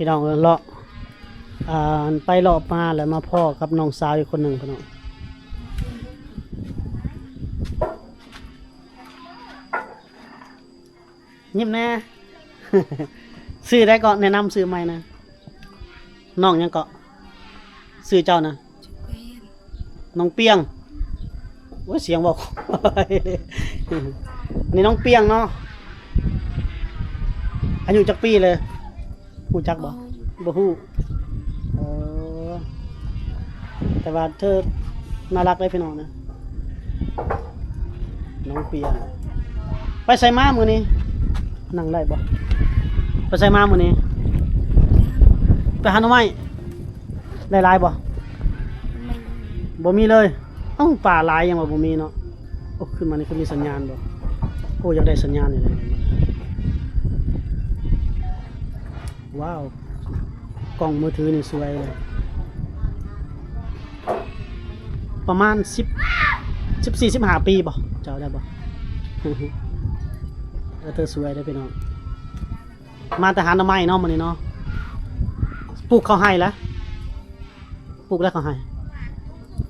พี่น้องเลาะไปเลาะมาแล้วมาพ่อกับน้องสาวอีกคนหนึ่งพี่น้องยิ้มแน่ ซื้อได้ก่อนแนะนำซื้อใหม่นะน้องยังเกาะซื้อเจ้านะน้องเปียงว่าเสียงบอก นี่น้องเปียงเนาะอายุจักปีเลยหูจักบ่บ่ฮู้แต่ว่าเธอน่ารักเลยพี่น้องนะน้องเปียงไปใส่ม้ามือนี้นั่งได้บ่ไปใส่ม้ามือนี้ไปหาหน่อไม้ได้หลายบ่บ่มีเลยเอ้าป่าหลายยังว่าบ่มีเนาะโอ้ขึ้นมานี่คือมีสัญญาณบ่โอ้อยากได้สัญญาณนี่เลยว้าวกล้องมือถือนี่สวยเลยประมาณ14-15 ปีบ่เจ้าได้บ่ เธอสวยได้พี่น้องมาแต่หาหน่อไม้เนาะมื้อนี้เนาะปลูกเขาให้แล้วปลูกแล้วเขาให้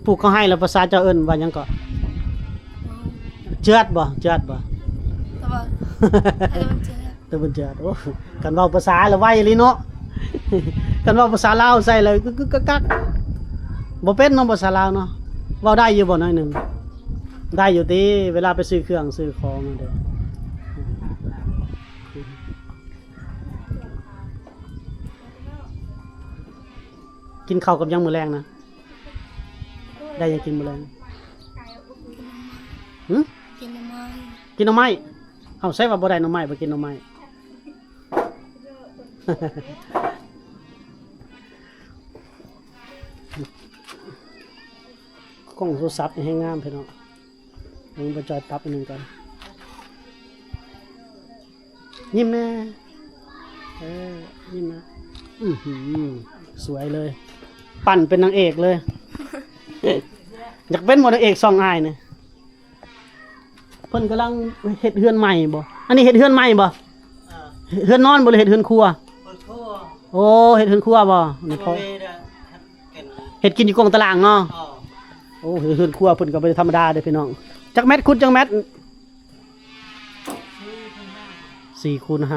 ปลูกเขาให้แล้วภาษาเจ้าเอิ้นว่าหยังก็เจือดบ่เจือดบ่ตะบันเจือดโอ้กันเว้าภาษาแล้วไว้ลิเนาะ กันเว้าภาษาลาวใส่เลยกึกกักบ่เป็นเนาะภาษาลาวเนาะเว้าได้อยู่บ่น้อยหนึงได้อยู่ติเวลาไปซื้อเครื่องซื้อของนั่นเด้อกินข้าวกับยังมื้อแรงนะได้ยังกินมื้อแรงหึกินหน่อไม้กินหน่อไม้เฮาใส่ว่าบ่ได้หน่อไม้บ่กินหน่อไม้ กล้องโทรศัพท์ให้งามพี่น้องมึงไปจอยปรับอีกนึงก่อนยิ้มแน่ยิ้มนะสวยเลยปั่นเป็นนางเอกเลย อยากเป็นหมดนางเอกซองอายเนี่ยเพิ่นกำลังเฮ็ดเฮือนใหม่บ่อันนี้เฮ็ดเฮือนใหม่บ่เฮือนนอนบ่หรือเฮ็ดเฮือนครัวโอ้เฮ็ดเฮือนครัวบ่นี่พอเฮ็ดกินอยู่กองตารางเนาะโอ้เฮือนครัวเพิ่นก็บ่ได้ธรรมดาเด้อพี่น้องจักแมตรคุณจักแมตร4x5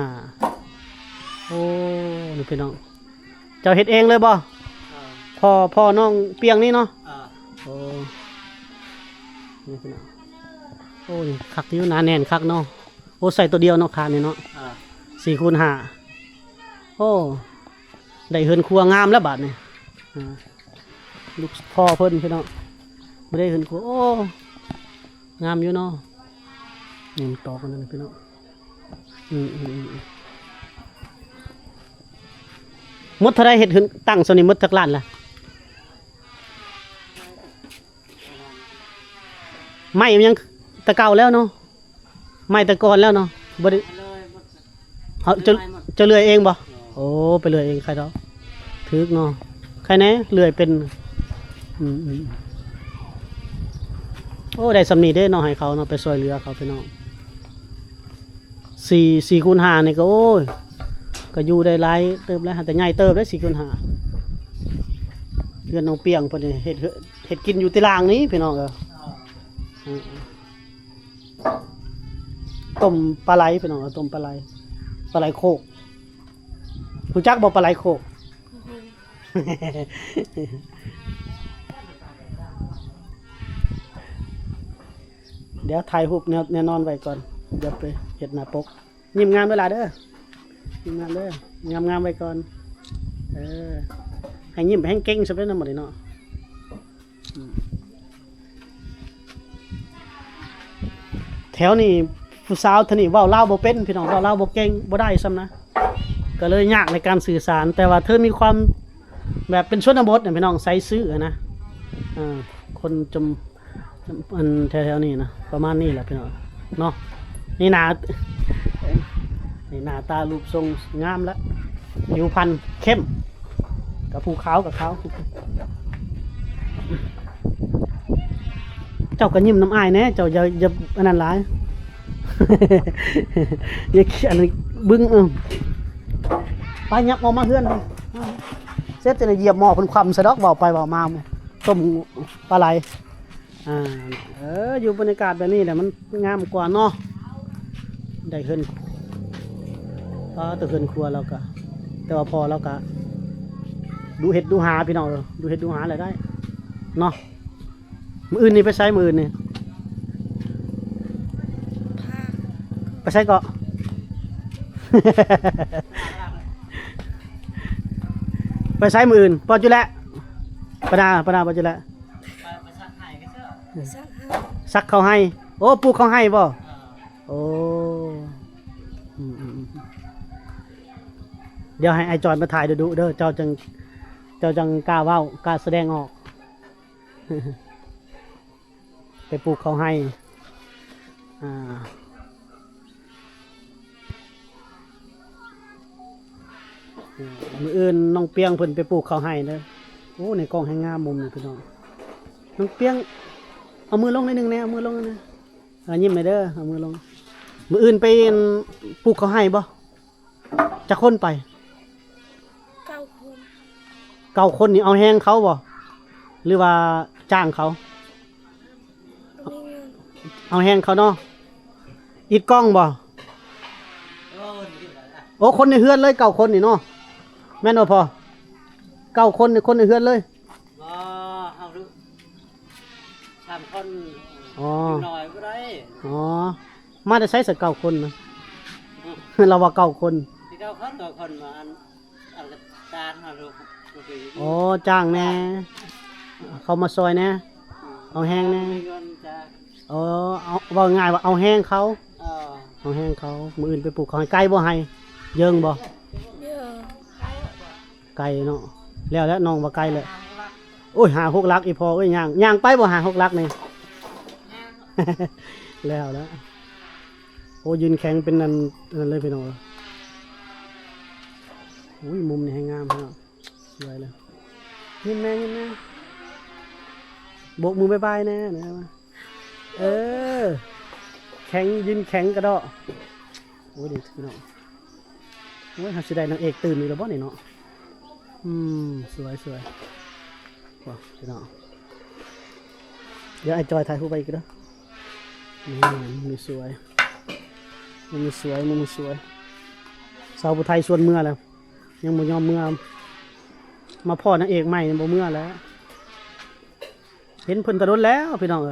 โอ้นี่พี่น้องเจ้าเฮ็ดเองเลยบ่พ่อน้องเปียงนี่เนาะโอ้นี่พี่น้องโอ้นี่คักอยู่หนาแน่นคักเนาะโอ้ใส่ตัวเดียวเนาะคานนี่เนาะ4x5โอ้ได้เฮือนครัวงามแล้วบาดนี่ลูกพ่อเพิ่นพี่น้องไม่ได้เฮือนครัวโอ้งามอยู่เนาะนี่ต่อกันนั่นพี่น้องมดเท่าไรเฮ็ดเฮือนตั้งโซนี่มดจักล้านล่ะไม่ยังตะเก่าแล้วเนาะไม่ตะกอนแล้วเนาะบ่ได้เขาจะเลื่อยเองบ่โอ้ไปเลื่อยเองใครเนาะถึกเนาะใครแน่เลื่อยเป็นโอ้ได้สำนีได้เนาะให้เขาเนาะไปซอยเรือเขาไปเนาะ4x5นี่ก็โอ้ยก็อยู่ได้หลายเติบแล้วแต่ใหญ่เติบได้4x5เรือนน้องเปียงเพิ่นเฮ็ดกินอยู่ตารางนี้พี่น้องต้มปลาไหลพี่น้องต้มปลาไหลโคกรู้จักบ่ปลาไหลโคก เดี๋ยวถ่ายรูปแน่นอนไว้ก่อนเดี๋ยวไปเฮ็ดหน้าปกยิ้มงามเวลาเด้อยิ้มงามเด้องามไว้ก่อนให้ยิ้มให้เก่งซะเป็นนำหมดเลยเนาะแถวนี้ผู้สาวท่านี่เว้าลาวบ่เป็นพี่น้องเว้าลาวบ่เก่งบ่ได้ซ้ำนะก็เลยยากในการสื่อสารแต่ว่าเธอมีความแบบเป็นชนบทเนี่ยพี่น้องใส่ซื่อนะคนจมอันแถวๆนี้นะประมาณนี้แหละพี่น้องเนาะนี่หน้าตารูปทรงงามแล้วผิวพรรณเข้มกับภูเขากับเขาเจ้าก็ยิ้มน้ำอายแน่เจ้าอย่าอันนั้นหลาย อย่าอันนี้บึ้ง ไปยับออกมาเฮือนเสร็จจะได้เหยียบหม้อเพิ่นคว่ำซะดอกเว้าไปเว้ามาต้มปลาไหลอยู่บรรยากาศแบบนี้แหละมันงามกว่าเนาะได้ขึ้นตัวขึ้นครัวเราก็แต่ว่าพอเราก็ดูเห็ดดูหาพี่น้องดูเห็ดดูหาอะไรได้เนาะมืออื่นนี่ไปใช้มืออื่นนี่ไปใช้เกาะ ไปใช้มืออื่นปอจุแลปนาปอจุแลซักเขาให้โอ้ปลูกเขาให้บ่โอ้เดี๋ยวให้ไอจอยมาถ่ายดูเด้อเจ้าจังกล้าเว้ากล้าแสดงออก ไปปลูกเขาให้มืออื่นน้องเปียงเพิ่นไปปลูกเขาให้เด้อโอ้ในกล้องให้งามมุมนี่พี่น้องน้องเปียงเอามือลงนิดนึงนะเอามือลงนะยิ้มหน่อยเด้อเอามือลงมืออื่นไปปลูกเขาให้บ่จะคนไป9 คนนี่เอาแห้งเขาบ่หรือว่าจ้างเขาเอาแห้งเขาเนาะอิดกล้องบ่โอ้คนในเฮือนเลย9 คนนี่เนาะแม่นบ่พอ9 คนในคนในเฮือนเลยเอาดู3 คนอ๋อหน่อยก็ได้อ๋อมาจะใช้สัก9 คนนะเราว่า9 คนที่9 คนต่อคนมาอันจานมาดูอ๋อจ้างแน่เขามาซอยแน่เอาแห้งแน่อ๋อเอาว่าง่ายว่าเอาแห้งเขาเอาแห้งเขามืออื่นไปปลูกเขาให้ไก่บ่ให้เยิงบ่ไก่เนาะแล้วน้องว่าไก่เลยโอ้ย5-6 ลักอีพอเอ้ยย่างไปบ่5-6 ลักนี่ แล้วโอ้ยืนแข็งเป็นนั่นเลยพี่น้องอุ้ยมุมนี่ให้งามพี่น้องสวยเลยยิ้มแม่โบกมือบายๆนะแข็งยืนแข็งกระโดดโอ้ยเด็กพี่น้องโอ้ยหาสิได้นางเอกตื่นอยู่แล้วบ่นี่เนาะสวยว้าวพี่น้องเดี๋ยวไอ้จอยถ่ายรูปไปอีกเด้อมันสวยสาวผู้ไทยชวนเมื่อแล้วยังบ่ยอมเมื่อมาพ่อนางเอกใหม่บ่เมื่อแล้วเห็นเพิ่นตะดนแล้วพี่น้อง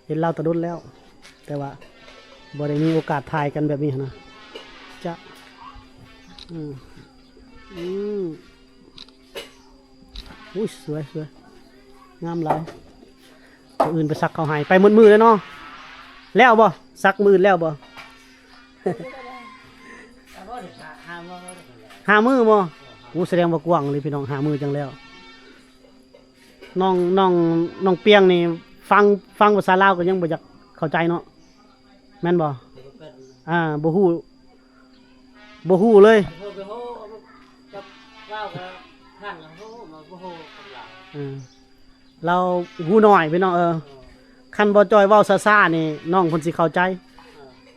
เห็นเราตะดนแล้วแต่ว่าบ่ได้มีโอกาสถ่ายกันแบบนี้นะจะอุ้ยสวยงามหลายตัวอื่นไปซักเขาหายไปหมดมือแล้วเนาะแล้วบ่ซักมือแล้วบ่5 มือบ่กูแสดงว่ากว้างเลยพี่น้อง5 มือจังแล้วน้องเปียงนี่ฟังภาษาลาวก็ยังบ่อยากเข้าใจเนาะแม่นบ่บ่ฮู้เลยเราฮู้น้อยพี่น้องคันบ่จอยเว้าซ่าๆนี่น้องเพิ่นสิเข้าใจ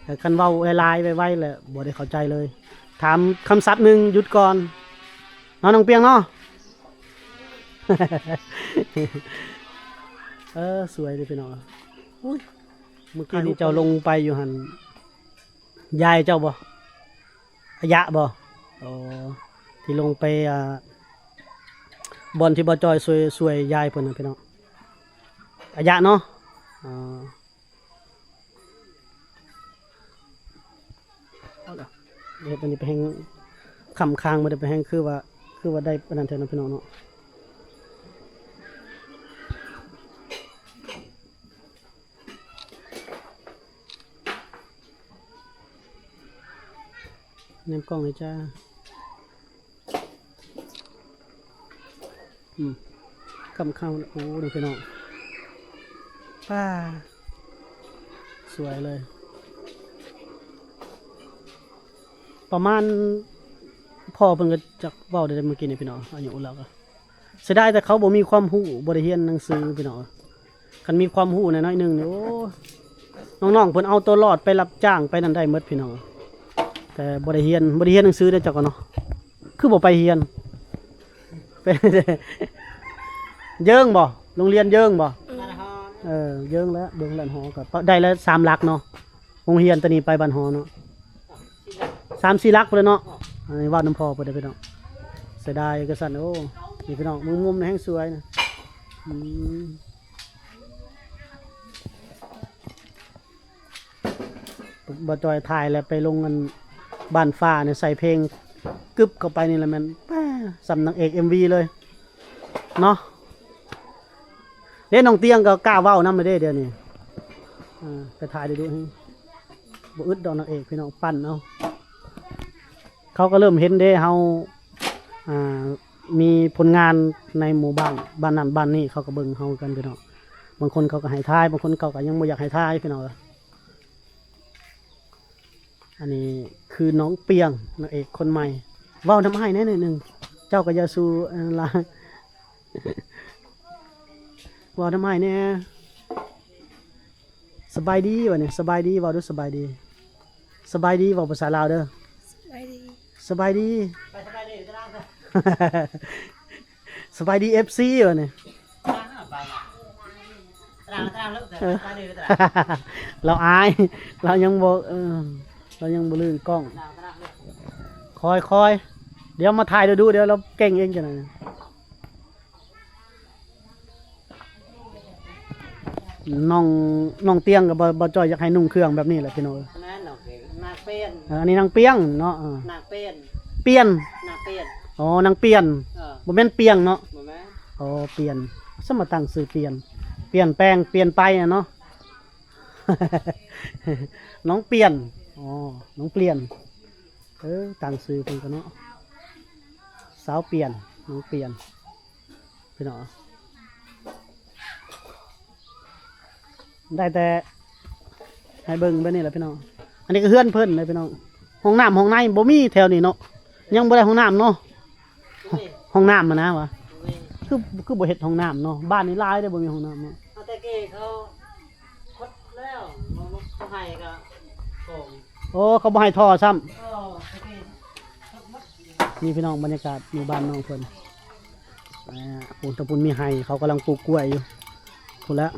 แต่คันเว้าหลายๆไวๆแหละบ่ได้เข้าใจเลยถามคำศัพท์นึงหยุดก่อนน้องเปียงเนาะ สวยเลยพี่น้องอุ้ยเมื่อกี้นี่เจ้าลงไปอยู่หันยายเจ้าบ่อายะบ่ที่ลงไปบอลที่บ่จอยสวยยายเพิ่นน่ะพี่น้องอายะเนาะเดี๋ยวตอนนี้ไปแห้งคำค้างมาได้ไปแห้งคือว่าได้ปนันเทนพี่น้องเนาะเนมกล้องเลยจ้าคำค้างโอ้ดูพี่น้องป้าสวยเลยประมาณพ่อเพิ่นก็จักเว้าได้เมื่อกี้นี่พี่น้องอายุแล้วก็เสียดายแต่เขาบ่มีความรู้บ่ได้เรียนหนังสือพี่น้องคันมีความรู้น้อยๆนึงนี่โอ้ น้องๆเพิ่นเอาตัวรอดไปรับจ้างไปนั่นได้หมดพี่น้องแต่บ่ได้เรียนหนังสือได้อเจ้าก็เนาะคือบ่ไปเรียน เป็นเยิงบ่โรงเรียนเยิงบ่ บ้านฮอน เยิงแล้วเบิ่งแล่นหอก็ได้แล้ว3หลักเนาะโรงเรียนตอนนี้ไปบ้านหอเนาะ ที่ละ 3-4หลักพุ่นเลยเนาะอันนี้ว่าน้ำพอพุ่นเด้อพี่น้องเสียดายก็สั่นโอ้นี่พี่น้องมุมๆนี่แฮงสวยนะอืมบ่จอยถ่ายแล้วไปลงกันบ้านฟ้าเนี่ยใส่เพลงกึบเข้าไปนี่แหละมันแป้สำนางเอก MV เลยเนาะเด้น้องเตียงก็กล้าเว้านำไปเด้เดี๋ยวนี้ไปถ่ายดูให้บ่อึดดอกนางเอกพี่น้องปั้นเอาเขาก็เริ่มเห็นเด้เฮามีผลงานในหมู่บ้านนั้นบ้านนี้เขาก็เบิ่งเฮากันพี่น้องบางคนเขาก็ให้ทายบางคนเขาก็ยังบ่อยากให้ทายพี่น้องอันนี้คือน้องเปียงนางเอกคนใหม่เว้าน้ำให้แน่หนึ่งเจ้าก็อย่าสู้ลา เว้าน้ำให้แน่สบายดีวะเนี่ยสบายดีเว้าดูสบายดีสบายดีเว้าภาษาลาวเด้อ ไปดี สบายดี ไปสบายดีจะนั่งเถอะ สบายดี FC วะเนี่ย นั่งอ่ะไปอ่ะตารางแล้วแต่สบายดีตาราง เราอาย เรายังบ่เรายังบ่ลื่นกล้อง ตารางเลย คอยเดี๋ยวมาถ่ายดูเดี๋ยวเราเก่งเองจังได๋น้องเตียงก็บ่จ้อยอยากให้นุ่งเครื่องแบบนี้แหละพี่น้อง นั่นโอเคนางเป็น อันนี้นางเปียงเนาะ นางเป็น เปียน นางเป็น อ๋อนางเปียนบ่แม่นเปียงเนาะ บ่แม่ อ๋อเปลี่ยนสมาตั้งชื่อเปลี่ยนเปลี่ยนแปลงเปลี่ยนไปอะเนาะ น้องเปลี่ยนอ๋อน้องเปลี่ยนตั้งชื่อเพิ่นก็เนาะสาวเปลี่ยนน้องเปลี่ยนพี่น้องได้แต่ให้เบิ่งไปนี่แหละพี่น้องอันนี้ก็เฮือนเพิ่นเลยพี่น้องห้องน้ำห้องในบ่มีแถวนี้เนาะยังบ่ได้ห้องน้ำเนาะ บ่มี ห้องน้ำมานะวะ บ่มี คือบ่เฮ็ดห้องน้ำเนาะบ้านนี้หลายได้อบ่มีห้องน้ำเนาะ เอาแต่เก้เขาคดแล้วเขาให้ก็โกง โอ้เขาบ่ให้ท่อซ้ำ โอ้แต่เก้เขาหมด นี่พี่น้องบรรยากาศหมู่บ้านน้องเพิ่นปูนตะปูนมีไห้เขากำลังปลูกกล้วยอยู่พุ่นแล้ว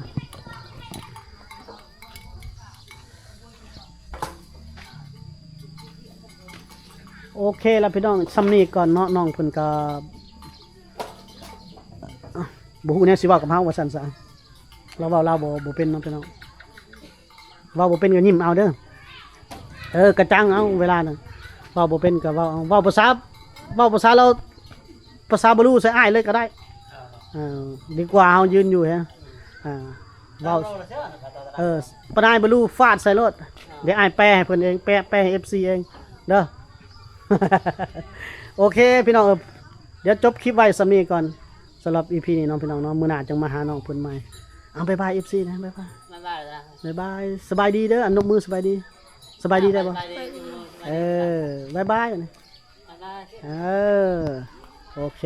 โอเคแล้วพี่น้องซ้ำนี้ก่อนเนาะน้องเพิ่นก็บ่ฮู้แนวสิเว้ากับเฮาว่าซั่นซะเราเว้าลาวบ่เป็นเนาะพี่น้องเว้าบ่เป็นก็ยิ้มเอาเด้อกระจังเอาเวลานั้นเว้าบ่เป็นก็เว้าเอาเว้าภาษาเราภาษาบ่รู้ใส่อ้ายเลยก็ได้ดีกว่าเฮายืนอยู่ฮะเว้าปานายบ่รู้ฟาดใส่รถเดี๋ยวอ้ายแปลให้เพิ่นเองแปลให้ FC เองเด้อ โอเคพี่น้องเดี๋ยวจบคลิปไว้สำนี้ก่อนสำหรับ EP นี้น้องพี่น้องเนาะมื้อหน้าจังมาหาน้องเพิ่นใหม่เอาบ๊ายบาย FC นะบ๊ายบาย มาบ้านนะ บ๊ายบายสบายดีเด้ออันนกมือสบายดีสบายดีได้บ่ สบายดี บ๊ายบาย บ๊ายบาย โอเค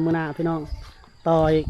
มื้อหน้าพี่น้องต่ออีก